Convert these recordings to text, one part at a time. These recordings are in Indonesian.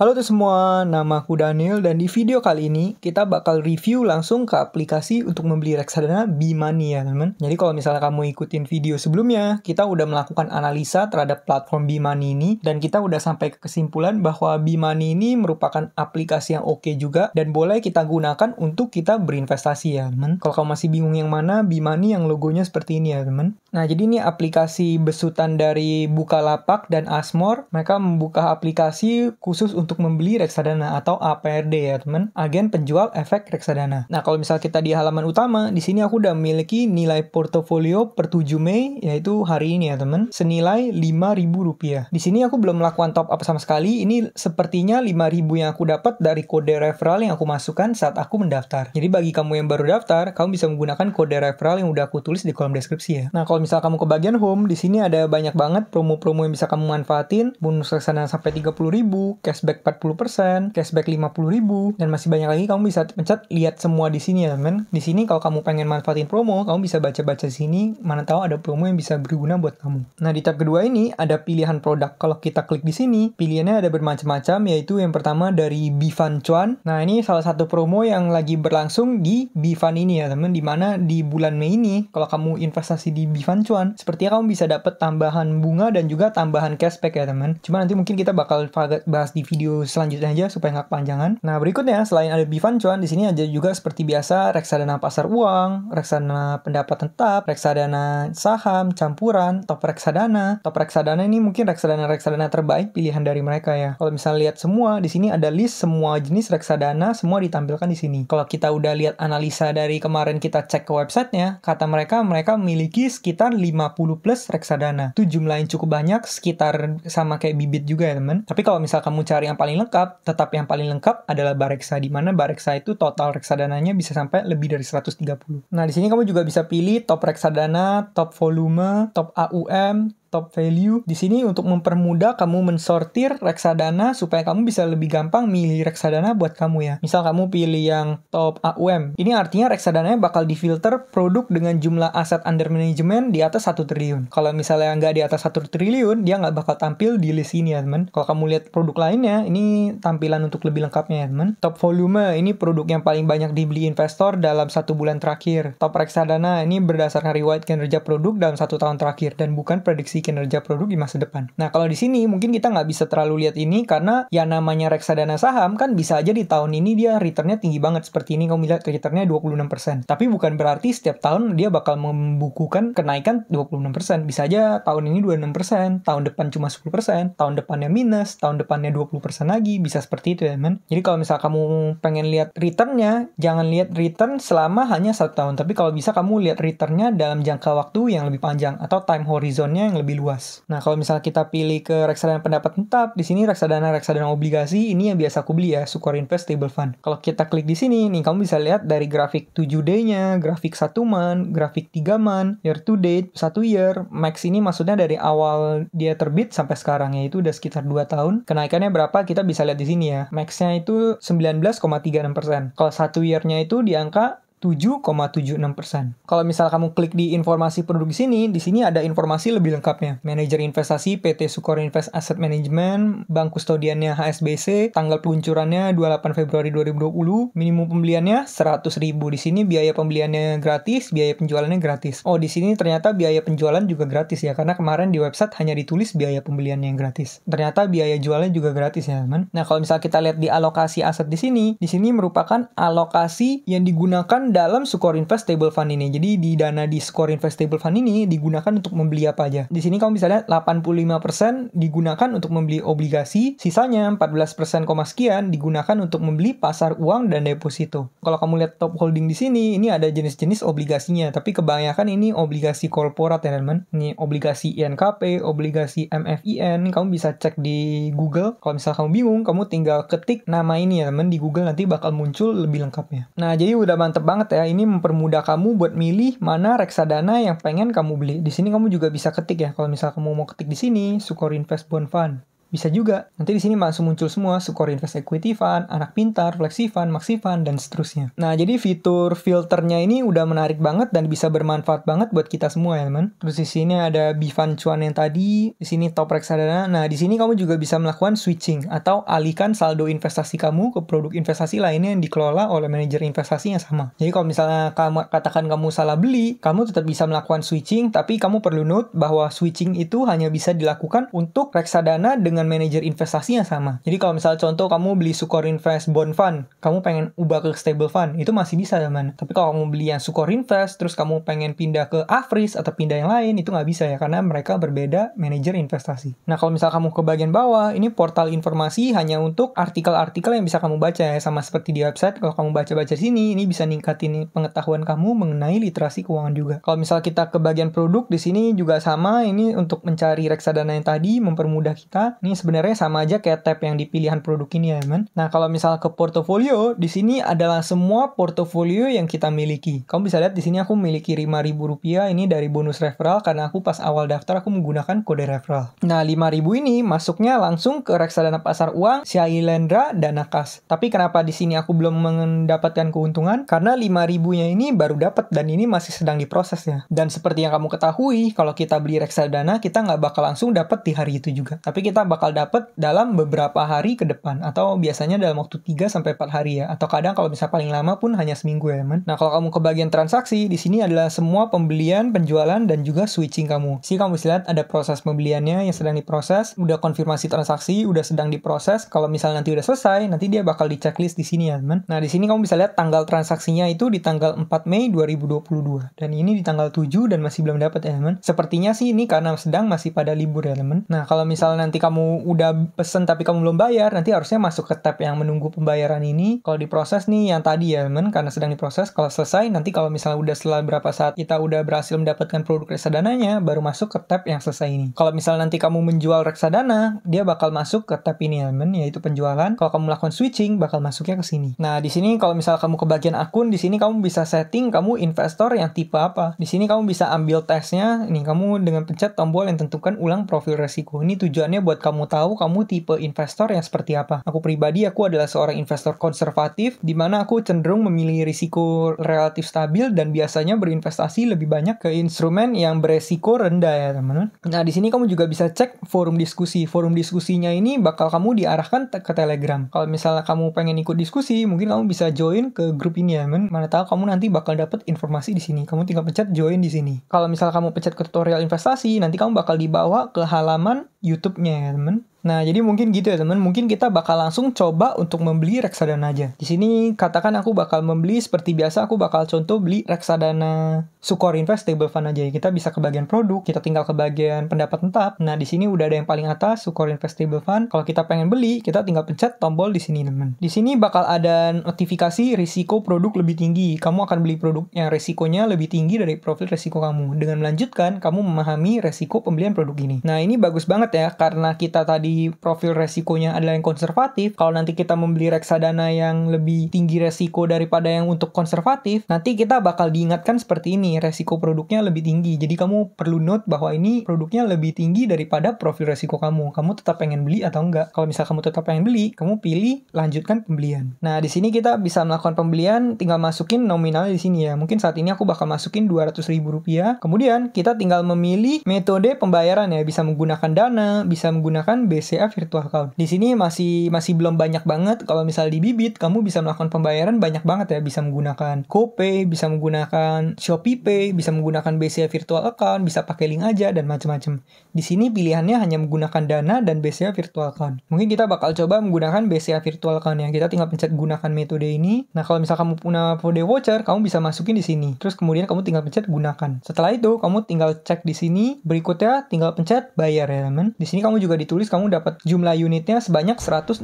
Halo tuh semua, nama aku Daniel dan di video kali ini kita bakal review langsung ke aplikasi untuk membeli reksadana B-Money ya teman. Jadi kalau misalnya kamu ikutin video sebelumnya, kita udah melakukan analisa terhadap platform B-Money ini dan kita udah sampai ke kesimpulan bahwa B-Money ini merupakan aplikasi yang oke juga dan boleh kita gunakan untuk kita berinvestasi ya teman. Kalau kamu masih bingung yang mana, B-Money yang logonya seperti ini ya teman. Nah jadi ini aplikasi besutan dari Bukalapak dan Asmore. Mereka membuka aplikasi khusus untuk membeli reksadana atau APRD ya teman, agen penjual efek reksadana. Nah kalau misal kita di halaman utama, di sini aku udah memiliki nilai portofolio per 7 Mei, yaitu hari ini ya teman, senilai Rp5.000. Di sini aku belum melakukan top up sama sekali, ini sepertinya 5.000 yang aku dapat dari kode referral yang aku masukkan saat aku mendaftar. Jadi bagi kamu yang baru daftar, kamu bisa menggunakan kode referral yang udah aku tulis di kolom deskripsi ya. Nah kalau misal kamu ke bagian home, di sini ada banyak banget promo-promo yang bisa kamu manfaatin, bonus reksadana sampai 30.000, cashback 40%, cashback 50.000, dan masih banyak lagi. Kamu bisa pencet lihat semua di sini ya teman. Di sini kalau kamu pengen manfaatin promo, kamu bisa baca-baca sini, mana tahu ada promo yang bisa berguna buat kamu. Nah di tab kedua ini ada pilihan produk. Kalau kita klik di sini, pilihannya ada bermacam-macam, yaitu yang pertama dari Bifan Cuan. Nah ini salah satu promo yang lagi berlangsung di Bifan ini ya teman, dimana di bulan Mei ini kalau kamu investasi di Bifan Cuan, sepertinya kamu bisa dapat tambahan bunga dan juga tambahan cashback ya teman. Cuma nanti mungkin kita bakal bahas di video selanjutnya aja supaya nggak kepanjangan. Nah berikutnya selain ada Bifan Cuan, di sini ada juga seperti biasa reksadana pasar uang, reksadana pendapat tetap, reksadana saham, campuran, top reksadana. Top reksadana ini mungkin reksadana terbaik pilihan dari mereka ya. Kalau misalnya lihat semua, di sini ada list semua jenis reksadana, semua ditampilkan di sini. Kalau kita udah lihat analisa dari kemarin kita cek ke websitenya, kata mereka memiliki sekitar 50 plus reksadana. Itu jumlah yang cukup banyak, sekitar sama kayak Bibit juga ya teman. Tapi kalau misal kamu cari yang paling lengkap, tetap yang paling lengkap adalah Bareksa, di mana Bareksa itu total reksadananya bisa sampai lebih dari 130. Nah, di sini kamu juga bisa pilih top reksadana, top volume, top AUM, top value. Di sini untuk mempermudah kamu mensortir reksadana supaya kamu bisa lebih gampang milih reksadana buat kamu ya. Misal kamu pilih yang top AUM. Ini artinya reksadananya bakal difilter produk dengan jumlah aset under management di atas 1 triliun. Kalau misalnya nggak di atas 1 triliun, dia nggak bakal tampil di list ini ya teman. Kalau kamu lihat produk lainnya, ini tampilan untuk lebih lengkapnya ya teman. Top volume, ini produk yang paling banyak dibeli investor dalam 1 bulan terakhir. Top reksadana, ini berdasarkan riwayat kinerja produk dalam 1 tahun terakhir dan bukan prediksi kinerja produk di masa depan. Nah, kalau di sini mungkin kita nggak bisa terlalu lihat ini karena yang namanya reksadana saham kan bisa aja di tahun ini dia returnnya tinggi banget. Seperti ini kamu lihat returnnya 26%. Tapi bukan berarti setiap tahun dia bakal membukukan kenaikan 26%. Bisa aja tahun ini 26%, tahun depan cuma 10%, tahun depannya minus, tahun depannya 20% lagi. Bisa seperti itu ya, teman. Jadi kalau misal kamu pengen lihat returnnya, jangan lihat return selama hanya 1 tahun. Tapi kalau bisa kamu lihat returnnya dalam jangka waktu yang lebih panjang atau time horizonnya yang lebih luas. Nah, kalau misalnya kita pilih ke reksadana pendapat tetap, di sini reksadana obligasi ini yang biasa aku beli ya, Sukor Invest Stable Fund. Kalau kita klik di sini, nih kamu bisa lihat dari grafik 7 day-nya, grafik 1 month, grafik 3 month, year to date, 1 year, max ini maksudnya dari awal dia terbit sampai sekarang, yaitu udah sekitar 2 tahun. Kenaikannya berapa? Kita bisa lihat di sini ya. Max-nya itu 19,36%. Kalau 1 year-nya itu di angka 7,76%. Kalau misal kamu klik di informasi produk di sini ada informasi lebih lengkapnya. Manajer investasi PT Sukor Invest Asset Management, bank kustodiannya HSBC, tanggal peluncurannya 28 Februari 2020, minimum pembeliannya 100.000. Di sini biaya pembeliannya gratis, biaya penjualannya gratis. Oh, di sini ternyata biaya penjualan juga gratis ya, karena kemarin di website hanya ditulis biaya pembeliannya yang gratis. Ternyata biaya jualnya juga gratis ya, teman. Nah, kalau misal kita lihat di alokasi aset di sini merupakan alokasi yang digunakan dalam Sukor Invest Stable Fund ini. Jadi di dana di Sukor Invest Stable Fund ini digunakan untuk membeli apa aja. Di sini kamu bisa lihat 85% digunakan untuk membeli obligasi, sisanya 14%, sekian digunakan untuk membeli pasar uang dan deposito. Kalau kamu lihat top holding di sini, ini ada jenis-jenis obligasinya, tapi kebanyakan ini obligasi korporat ya teman. Ini obligasi INKP, obligasi MFIN. Kamu bisa cek di Google. Kalau misalnya kamu bingung, kamu tinggal ketik nama ini ya teman di Google, nanti bakal muncul lebih lengkapnya. Nah, jadi udah mantep banget ya, ini mempermudah kamu buat milih mana reksadana yang pengen kamu beli. Di sini kamu juga bisa ketik ya, kalau misal kamu mau ketik di sini Sukor Invest Bond Fund. Bisa juga. Nanti di sini langsung muncul semua Sukor Invest Equity Fund, Anak Pintar, Flexi Fund, Maxi Fund, dan seterusnya. Nah, jadi fitur filternya ini udah menarik banget dan bisa bermanfaat banget buat kita semua ya, teman. Terus di sini ada Bifan Cuan yang tadi, di sini top reksadana. Nah, di sini kamu juga bisa melakukan switching atau alihkan saldo investasi kamu ke produk investasi lainnya yang dikelola oleh manajer investasi yang sama. Jadi kalau misalnya katakan kamu salah beli, kamu tetap bisa melakukan switching, tapi kamu perlu note bahwa switching itu hanya bisa dilakukan untuk reksadana dengan manajer investasi yang sama. Jadi kalau misalnya contoh kamu beli Sukor Invest Bond Fund, kamu pengen ubah ke Stable Fund, itu masih bisa teman. Tapi kalau kamu beli yang Sukor Invest, terus kamu pengen pindah ke Afris atau pindah yang lain, itu nggak bisa ya, karena mereka berbeda manajer investasi. Nah kalau misalnya kamu ke bagian bawah, ini portal informasi hanya untuk artikel-artikel yang bisa kamu baca ya, sama seperti di website. Kalau kamu baca-baca sini, ini bisa ningkatin pengetahuan kamu mengenai literasi keuangan juga. Kalau misalnya kita ke bagian produk, di sini juga sama, ini untuk mencari reksadana yang tadi, mempermudah kita. Ini sebenarnya sama aja kayak tab yang di pilihan produk ini ya, teman. Nah, kalau misalnya ke portofolio, di sini adalah semua portofolio yang kita miliki. Kamu bisa lihat di sini aku memiliki Rp5.000 ini dari bonus referral karena aku pas awal daftar aku menggunakan kode referral. Nah, 5.000 ini masuknya langsung ke reksadana pasar uang Syailendra Dana Kas. Tapi kenapa di sini aku belum mendapatkan keuntungan? Karena 5.000-nya ini baru dapat dan ini masih sedang diproses ya. Dan seperti yang kamu ketahui, kalau kita beli reksadana, kita nggak bakal langsung dapat di hari itu juga. Tapi kita bakal dapat dalam beberapa hari ke depan, atau biasanya dalam waktu 3-4 hari ya. Atau kadang kalau bisa paling lama pun hanya seminggu ya, teman. Nah, kalau kamu ke bagian transaksi, di sini adalah semua pembelian, penjualan, dan juga switching kamu. Sini kamu bisa lihat ada proses pembeliannya yang sedang diproses, udah konfirmasi transaksi, udah sedang diproses. Kalau misalnya nanti udah selesai, nanti dia bakal di checklist di sini ya, teman. Nah, di sini kamu bisa lihat tanggal transaksinya itu di tanggal 4 Mei 2022. Dan ini di tanggal 7 dan masih belum dapat ya, teman. Sepertinya sih ini karena sedang masih pada libur ya, teman. Nah, kalau misalnya nanti kamu udah pesen tapi kamu belum bayar, nanti harusnya masuk ke tab yang menunggu pembayaran ini. Kalau diproses nih yang tadi ya, teman, karena sedang diproses. Kalau selesai, nanti kalau misalnya udah setelah berapa saat kita udah berhasil mendapatkan produk reksadananya, baru masuk ke tab yang selesai ini. Kalau misalnya nanti kamu menjual reksadana, dia bakal masuk ke tab ini ya, teman, yaitu penjualan. Kalau kamu melakukan switching, bakal masuknya ke sini. Nah, di sini kalau misalnya kamu ke bagian akun, di sini kamu bisa setting kamu investor yang tipe apa. Di sini kamu bisa ambil tesnya. Ini kamu dengan pencet tombol yang tentukan ulang profil resiko. Ini tujuannya buat kamu tahu kamu tipe investor yang seperti apa. Aku pribadi, aku adalah seorang investor konservatif, di mana aku cenderung memilih risiko relatif stabil dan biasanya berinvestasi lebih banyak ke instrumen yang beresiko rendah ya, teman-teman. Nah, di sini kamu juga bisa cek forum diskusi. Forum diskusinya ini bakal kamu diarahkan ke Telegram. Kalau misalnya kamu pengen ikut diskusi, mungkin kamu bisa join ke grup ini ya, teman. Mana tahu kamu nanti bakal dapat informasi di sini. Kamu tinggal pencet join di sini. Kalau misalnya kamu pencet ke tutorial investasi, nanti kamu bakal dibawa ke halaman YouTube-nya ya, teman. Nah, jadi mungkin gitu ya, teman. Mungkin kita bakal langsung coba untuk membeli reksadana aja. Di sini katakan aku bakal membeli seperti biasa, aku bakal contoh beli reksadana Sukor Invest Stable Fund aja. Kita bisa ke bagian produk, kita tinggal ke bagian pendapat tetap. Nah, di sini udah ada yang paling atas, Sukor Invest Stable Fund. Kalau kita pengen beli, kita tinggal pencet tombol di sini, teman. Di sini bakal ada notifikasi risiko produk lebih tinggi. Kamu akan beli produk yang risikonya lebih tinggi dari profil risiko kamu. Dengan melanjutkan, kamu memahami risiko pembelian produk ini. Nah, ini bagus banget ya, karena kita tadi profil resikonya adalah yang konservatif. Kalau nanti kita membeli reksadana yang lebih tinggi resiko daripada yang untuk konservatif, nanti kita bakal diingatkan seperti ini, resiko produknya lebih tinggi. Jadi kamu perlu note bahwa ini produknya lebih tinggi daripada profil resiko kamu. Kamu tetap pengen beli atau enggak? Kalau misal kamu tetap pengen beli, kamu pilih lanjutkan pembelian. Nah, di sini kita bisa melakukan pembelian, tinggal masukin nominalnya di sini ya. Mungkin saat ini aku bakal masukin Rp200.000. Kemudian kita tinggal memilih metode pembayaran ya, bisa menggunakan Dana, bisa menggunakan BCA Virtual Account. Di sini masih belum banyak banget. Kalau misal di Bibit, kamu bisa melakukan pembayaran banyak banget ya. Bisa menggunakan GoPay, bisa menggunakan ShopeePay, bisa menggunakan BCA Virtual Account, bisa pakai link aja dan macam-macam. Di sini pilihannya hanya menggunakan Dana dan BCA Virtual Account. Mungkin kita bakal coba menggunakan BCA Virtual Account ya. Kita tinggal pencet gunakan metode ini. Nah, kalau misal kamu punya kode voucher, kamu bisa masukin di sini. Terus kemudian kamu tinggal pencet gunakan. Setelah itu, kamu tinggal cek di sini. Berikutnya tinggal pencet bayar ya, teman. Di sini kamu juga ditulis kamu dapat jumlah unitnya sebanyak 167.000.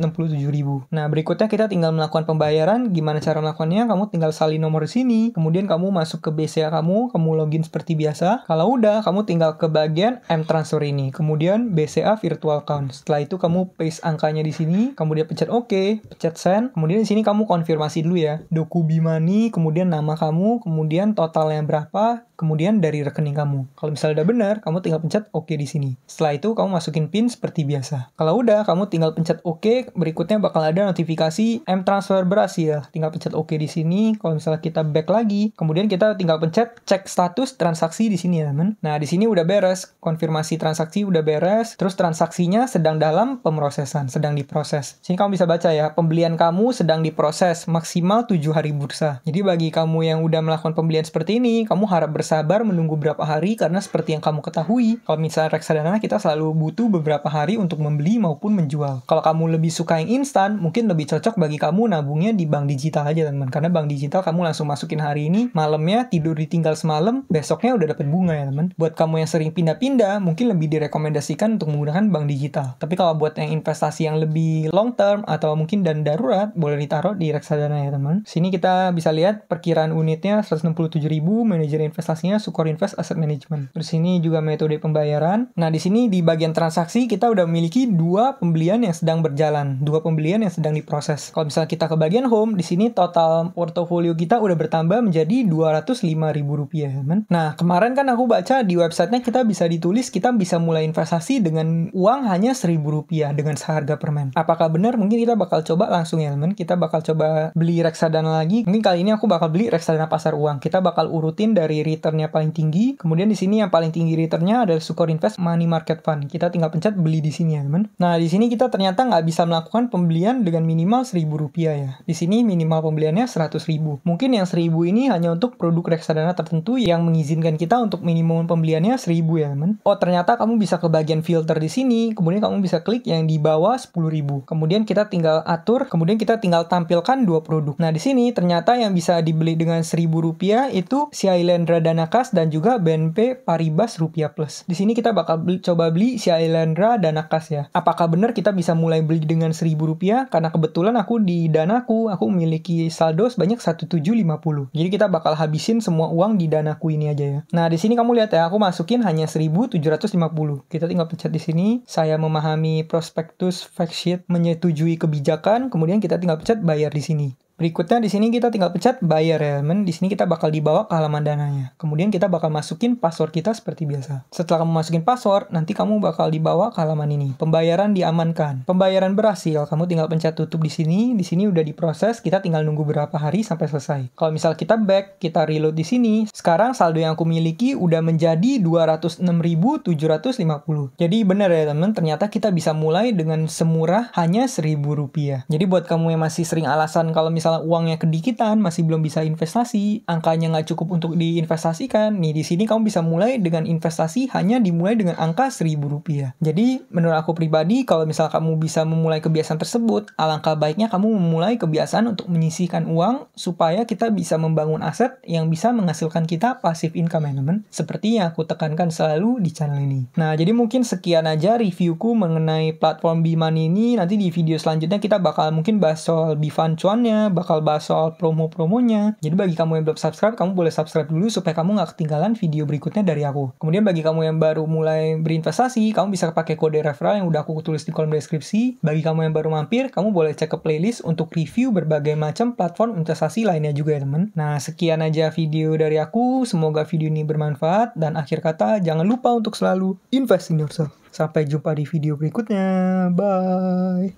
Nah, berikutnya kita tinggal melakukan pembayaran. Gimana cara melakukannya? Kamu tinggal salin nomor di sini. Kemudian kamu masuk ke BCA kamu login seperti biasa. Kalau udah, kamu tinggal ke bagian M-Transfer ini. Kemudian BCA Virtual Account. Setelah itu kamu paste angkanya di sini. Kemudian pencet OK, pencet send. Kemudian di sini kamu konfirmasi dulu ya. Doku Bimani, kemudian nama kamu, kemudian totalnya berapa, kemudian dari rekening kamu. Kalau misalnya udah benar, kamu tinggal pencet OK di sini. Setelah itu kamu masukin PIN seperti biasa. biasa. Kalau udah, kamu tinggal pencet OK, berikutnya bakal ada notifikasi M-Transfer berhasil. Tinggal pencet OK di sini. Kalau misalnya kita back lagi, kemudian kita tinggal pencet cek status transaksi di sini ya, teman. Nah, di sini udah beres. Konfirmasi transaksi udah beres. Terus transaksinya sedang dalam pemrosesan, sedang diproses. Sini kamu bisa baca ya, pembelian kamu sedang diproses maksimal 7 hari bursa. Jadi bagi kamu yang udah melakukan pembelian seperti ini, kamu harap bersabar menunggu berapa hari karena seperti yang kamu ketahui, kalau misalnya reksadana kita selalu butuh beberapa hari untuk membeli maupun menjual. Kalau kamu lebih suka yang instan, mungkin lebih cocok bagi kamu nabungnya di bank digital aja, teman. Karena bank digital kamu langsung masukin hari ini, malamnya tidur ditinggal semalam, besoknya udah dapat bunga ya, teman. Buat kamu yang sering pindah-pindah, mungkin lebih direkomendasikan untuk menggunakan bank digital. Tapi kalau buat yang investasi yang lebih long term atau mungkin dan darurat, boleh ditaruh di reksadana ya, teman. Sini kita bisa lihat perkiraan unitnya 167.000, manajer investasinya Sukor Invest Asset Management. Terus sini juga metode pembayaran. Nah, di sini di bagian transaksi kita udah memiliki 2 pembelian yang sedang berjalan, 2 pembelian yang sedang diproses. Kalau misalnya kita ke bagian home, di sini total portofolio kita udah bertambah menjadi Rp205.000, teman. Nah, kemarin kan aku baca di websitenya kita bisa ditulis kita bisa mulai investasi dengan uang hanya Rp1.000 dengan seharga permen. Apakah benar? Mungkin kita bakal coba langsung ya, teman. Kita bakal coba beli reksadana lagi. Mungkin kali ini aku bakal beli reksadana pasar uang. Kita bakal urutin dari returnnya paling tinggi. Kemudian di sini yang paling tinggi returnnya adalah Sukor Invest Money Market Fund. Kita tinggal pencet beli di sini ya, teman. Nah, di sini kita ternyata nggak bisa melakukan pembelian dengan minimal Rp1.000 ya. Di sini minimal pembeliannya 100.000. Mungkin yang 1.000 ini hanya untuk produk reksadana tertentu yang mengizinkan kita untuk minimum pembeliannya 1.000 ya, teman. Oh, ternyata kamu bisa ke bagian filter di sini. Kemudian kamu bisa klik yang di bawah 10.000. Kemudian kita tinggal atur. Kemudian kita tinggal tampilkan 2 produk. Nah, di sini ternyata yang bisa dibeli dengan Rp1.000 itu Syailendra Dana Kas dan juga BNP Paribas Rupiah Plus. Di sini kita bakal coba beli Syailendra Dana Kas ya. Apakah benar kita bisa mulai beli dengan Rp1.000? Karena kebetulan aku di danaku, aku memiliki saldo sebanyak 1.750. Jadi kita bakal habisin semua uang di danaku ini aja ya. Nah, di sini kamu lihat ya, aku masukin hanya 1.750. Kita tinggal pencet di sini. Saya memahami prospektus fact sheet, menyetujui kebijakan, kemudian kita tinggal pencet bayar di sini. Berikutnya di sini kita tinggal pencet bayar ya, teman. Di sini kita bakal dibawa ke halaman dananya. Kemudian kita bakal masukin password kita seperti biasa. Setelah kamu masukin password, nanti kamu bakal dibawa ke halaman ini. Pembayaran diamankan. Pembayaran berhasil. Kamu tinggal pencet tutup di sini. Di sini udah diproses. Kita tinggal nunggu berapa hari sampai selesai. Kalau misal kita back, kita reload di sini. Sekarang saldo yang aku miliki udah menjadi 206.750. Jadi benar ya, teman. Ternyata kita bisa mulai dengan semurah hanya Rp1.000. Jadi buat kamu yang masih sering alasan kalau misalnya uangnya kedikitan, masih belum bisa investasi, angkanya nggak cukup untuk diinvestasikan, nih di sini kamu bisa mulai dengan investasi hanya dimulai dengan angka Rp1.000. Jadi menurut aku pribadi, kalau misal kamu bisa memulai kebiasaan tersebut, alangkah baiknya kamu memulai kebiasaan untuk menyisihkan uang supaya kita bisa membangun aset yang bisa menghasilkan kita passive income ya, teman. Seperti yang aku tekankan selalu di channel ini. Nah, jadi mungkin sekian aja reviewku mengenai platform B-Money ini. Nanti di video selanjutnya kita bakal mungkin bahas soal B-Fund cuannya, bakal bahas soal promo-promonya. Jadi bagi kamu yang belum subscribe, kamu boleh subscribe dulu supaya kamu nggak ketinggalan video berikutnya dari aku. Kemudian bagi kamu yang baru mulai berinvestasi, kamu bisa pakai kode referral yang udah aku tulis di kolom deskripsi. Bagi kamu yang baru mampir, kamu boleh cek ke playlist untuk review berbagai macam platform investasi lainnya juga ya, teman. Nah, sekian aja video dari aku. Semoga video ini bermanfaat. Dan akhir kata, jangan lupa untuk selalu invest in yourself. Sampai jumpa di video berikutnya. Bye!